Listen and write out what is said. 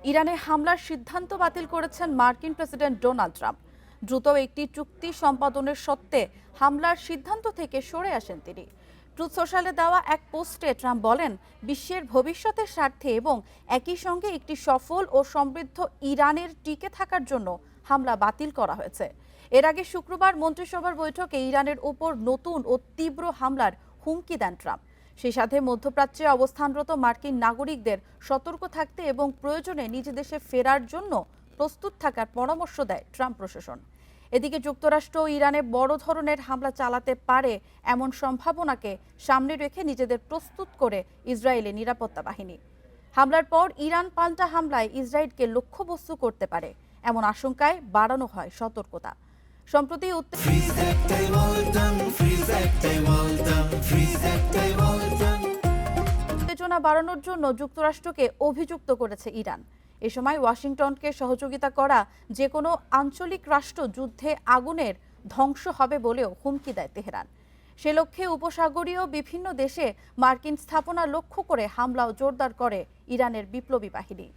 ইরানে হামলার সিদ্ধান্ত বাতিল করেছেন মার্কিন প্রেসিডেন্ট ডোনাল্ড ট্রাম্প। দ্রুত একটি চুক্তি সম্পাদনের সত্ত্বে হামলার সিদ্ধান্ত থেকে সরে আসেন তিনি। ট্রুথ সোশ্যালে দেওয়া এক পোস্টে ট্রাম্প বলেন, বিশ্বের ভবিষ্যতের স্বার্থে এবং একই সঙ্গে একটি সফল ও সমৃদ্ধ ইরানের টিকে থাকার জন্য হামলা বাতিল করা হয়েছে। এর আগে শুক্রবার মন্ত্রিসভার বৈঠকে ইরানের ওপর নতুন ও তীব্র হামলার হুমকি দেন ট্রাম্প। সেই সাথে মধ্যপ্রাচ্যে অবস্থানরত মার্কিন নাগরিকদের সতর্ক থাকতে এবং প্রয়োজনে নিজ দেশে ফেরার জন্য প্রস্তুত থাকার পরামর্শ দেয় ট্রাম্প প্রশাসন। এদিকে যুক্তরাষ্ট্র ও ইরানে বড় ধরনের হামলা চালাতে পারে এমন সম্ভাবনাকে সামনে রেখে নিজেদের প্রস্তুত করে ইসরায়েলের নিরাপত্তা বাহিনী। হামলার পর ইরান পাল্টা হামলায় ইসরায়েলকে লক্ষ্যবস্তু করতে পারে এমন আশঙ্কায় বাড়ানো হয় সতর্কতা। সম্প্রতি উত্তেজনা বাড়ানোর জন্য যুক্তরাষ্ট্রকে অভিযুক্ত করেছে ইরান। এ সময় ওয়াশিংটনকে সহযোগিতা করা যে কোনো আঞ্চলিক রাষ্ট্র যুদ্ধে আগুনের ধ্বংস হবে বলেও হুমকি দেয় তেহরান। সে লক্ষ্যে উপসাগরীয় বিভিন্ন দেশে মার্কিন স্থাপনা লক্ষ্য করে হামলাও জোরদার করে ইরানের বিপ্লবী বাহিনী।